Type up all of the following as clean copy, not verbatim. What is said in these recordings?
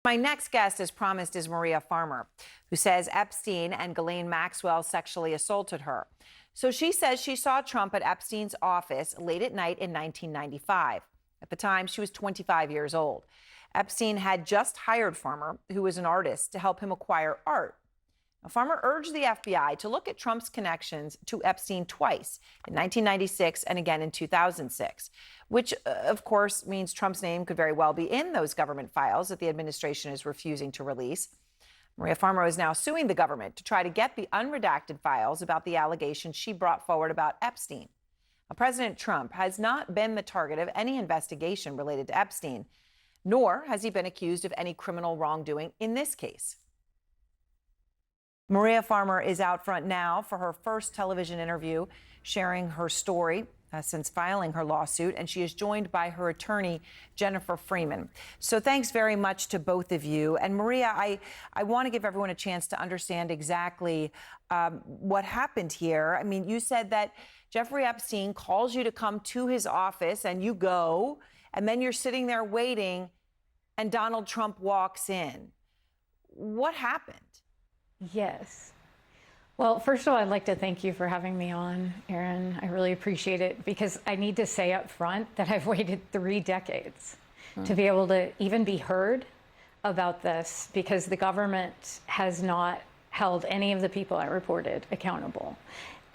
My next guest, as promised, is Maria Farmer, who says Epstein and Ghislaine Maxwell sexually assaulted her. So she says she saw Trump at Epstein's office late at night in 1995. At the time, she was 25 years old. Epstein had just hired Farmer, who was an artist, to help him acquire art. Now, Farmer urged the FBI to look at Trump's connections to Epstein twice, in 1996 and again in 2006, which, of course, means Trump's name could very well be in those government files that the administration is refusing to release. Maria Farmer is now suing the government to try to get the unredacted files about the allegations she brought forward about Epstein. Now, President Trump has not been the target of any investigation related to Epstein, nor has he been accused of any criminal wrongdoing in this case. Maria Farmer is out front now for her first television interview, sharing her story since filing her lawsuit, and she is joined by her attorney, Jennifer Freeman. So thanks very much to both of you. And Maria, I want to give everyone a chance to understand exactly what happened here. I mean, you said that Jeffrey Epstein calls you to come to his office and you go, and then you're sitting there waiting, and Donald Trump walks in. What happened? Yes. Well, first of all, I'd like to thank you for having me on, Aaron. I really appreciate it, because I need to say up front that I've waited 3 decades to be able to even be heard about this, because the government has not held any of the people I reported accountable.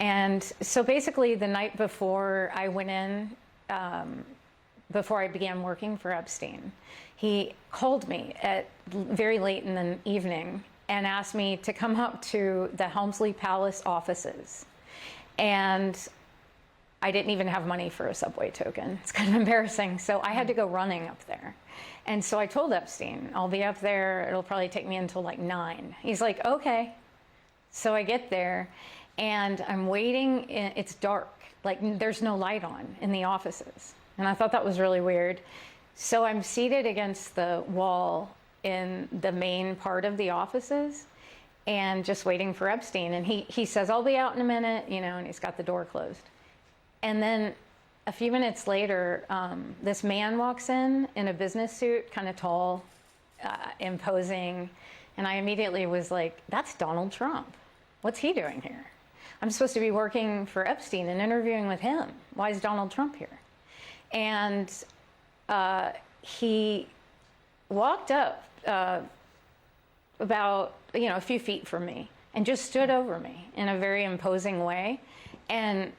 And so basically the night before I went in, before I began working for Epstein, he called me at very late in the evening and asked me to come up to the Helmsley Palace offices. And I didn't even have money for a subway token. It's kind of embarrassing. So I had to go running up there. And so I told Epstein, I'll be up there. It'll probably take me until like 9. He's like, okay. So I get there and I'm waiting. It's dark, like there's no light on in the offices. And I thought that was really weird. So I'm seated against the wall in the main part of the offices and just waiting for Epstein. And he says, I'll be out in a minute, you know, and he's got the door closed. And then a few minutes later, this man walks in a business suit, kind of tall, imposing. And I immediately was like, that's Donald Trump. What's he doing here? I'm supposed to be working for Epstein and interviewing with him. Why is Donald Trump here? And he walked up about, a few feet from me and just stood over me in a very imposing way and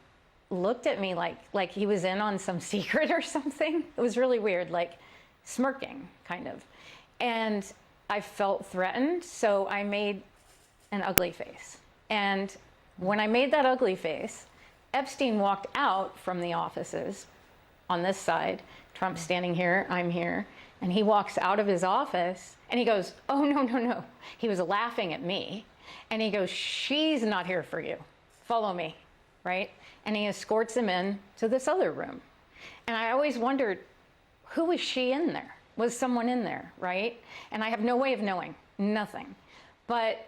looked at me like he was in on some secret or something. It was really weird, like smirking, kind of. And I felt threatened, so I made an ugly face. And when I made that ugly face, Epstein walked out from the offices on this side. Trump's standing here, I'm here. And he walks out of his office and he goes, oh, no, no, no. He was laughing at me. And he goes, she's not here for you. Follow me, right? And he escorts him in to this other room. And I always wondered, who was she in there? Was someone in there, right? And I have no way of knowing, nothing. But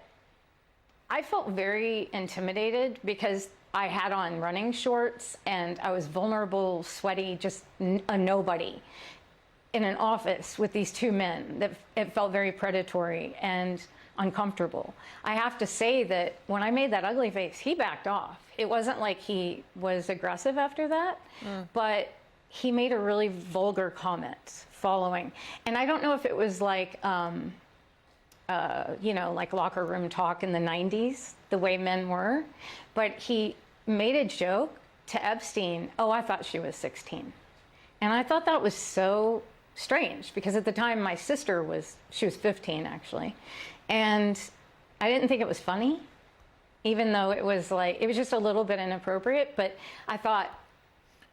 I felt very intimidated because I had on running shorts and I was vulnerable, sweaty, just a nobody in an office with these 2 men. That it felt very predatory and uncomfortable. I have to say that when I made that ugly face, he backed off. It wasn't like he was aggressive after that, but he made a really vulgar comment following. And I don't know if it was like, like locker room talk in the 90s, the way men were, but he made a joke to Epstein, oh, I thought she was 16. And I thought that was so strange, because at the time my sister was 15 actually. And I didn't think it was funny, even though it was just a little bit inappropriate, but I thought,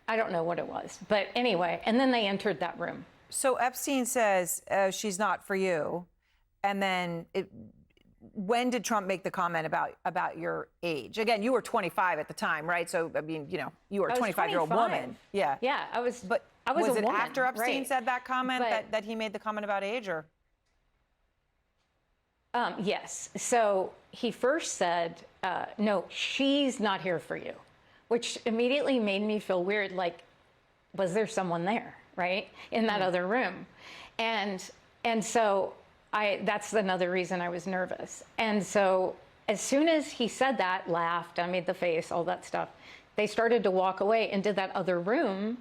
I don't know what it was. But anyway, and then they entered that room. So Epstein says, she's not for you. And then when did Trump make the comment about your age? Again, you were 25 at the time, right? So, I mean, you were a 25-year-old woman. Yeah. Yeah, I was a was it woman, after Epstein right? said that comment that he made the comment about age, or? Yes. So he first said, no, she's not here for you, which immediately made me feel weird. Like, was there someone there, right? In that other room. And so That's another reason I was nervous. And so as soon as he said that, laughed, I made the face, all that stuff, they started to walk away into that other room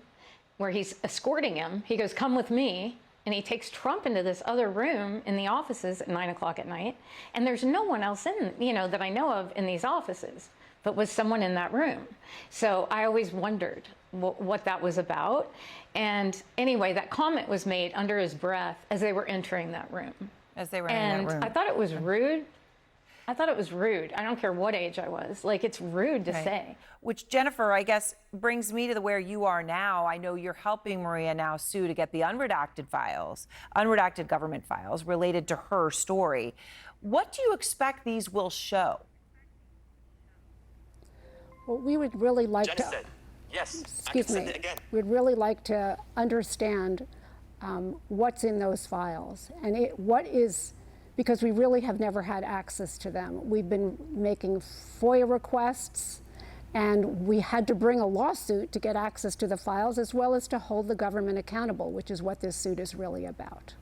where he's escorting him. He goes, come with me. And he takes Trump into this other room in the offices at 9 o'clock at night. And there's no one else in, that I know of in these offices, but was someone in that room. So I always wondered what that was about. And anyway, that comment was made under his breath as they were entering that room. As they were in that room. I thought it was rude. I thought it was rude. I don't care what age I was. Like, it's rude to say. Which, Jennifer, I guess brings me to where you are now. I know you're helping Maria now sue to get the unredacted government files related to her story. What do you expect these will show? Well, we would really like to. Yes. Excuse me. We'd really like to understand what's in those files and because we really have never had access to them. We've been making FOIA requests, and we had to bring a lawsuit to get access to the files, as well as to hold the government accountable, which is what this suit is really about.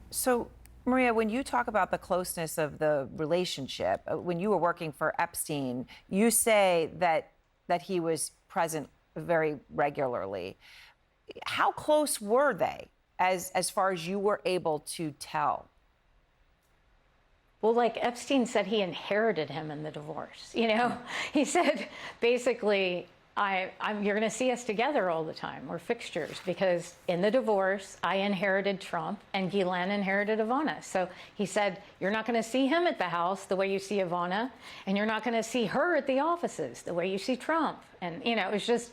So, Maria, when you talk about the closeness of the relationship, when you were working for Epstein, you say that he was present very regularly. How close were they, as far as you were able to tell? Well, like Epstein said, he inherited him in the divorce. He said, basically, you're going to see us together all the time. We're fixtures because in the divorce, I inherited Trump and Ghislaine inherited Ivana. So he said, you're not going to see him at the house the way you see Ivana, and you're not going to see her at the offices the way you see Trump. And, it was just,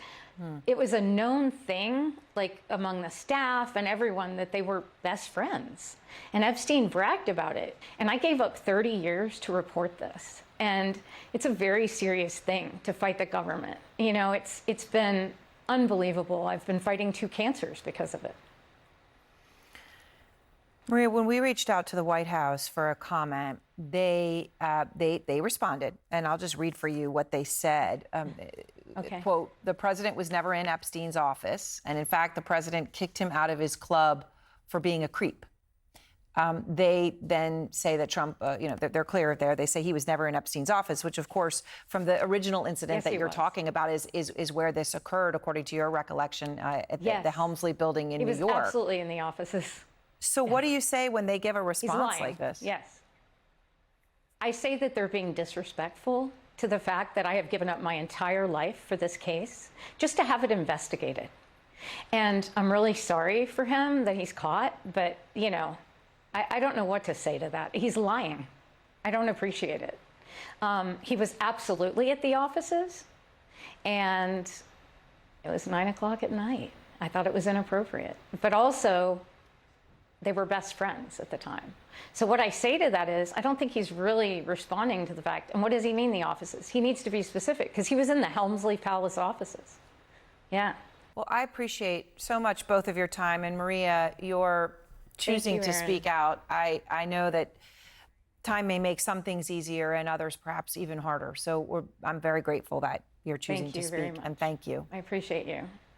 it was a known thing, like among the staff and everyone, that they were best friends. And Epstein bragged about it. And I gave up 30 years to report this. And it's a very serious thing to fight the government. It's been unbelievable. I've been fighting 2 cancers because of it. Maria, when we reached out to the White House for a comment, they responded, and I'll just read for you what they said. Okay. Quote, the president was never in Epstein's office, and in fact, the president kicked him out of his club for being a creep. They then say that Trump, they're clear there. They say he was never in Epstein's office, which, of course, from the original incident that you're talking about is where this occurred, according to your recollection, at the Helmsley building in New York. He was absolutely in the offices. So what do you say when they give a response like this? Yes. I say that they're being disrespectful to the fact that I have given up my entire life for this case just to have it investigated. And I'm really sorry for him that he's caught, but, I don't know what to say to that. He's lying. I don't appreciate it. He was absolutely at the offices, and it was 9 o'clock at night. I thought it was inappropriate. But also, they were best friends at the time. So what I say to that is, I don't think he's really responding to the fact. And what does he mean, the offices? He needs to be specific, because he was in the Helmsley Palace offices. Yeah. Well, I appreciate so much both of your time. And Maria, your choosing to speak out. I know that time may make some things easier and others perhaps even harder. So I'm very grateful that you're choosing to speak. Thank you very much. And thank you. I appreciate you.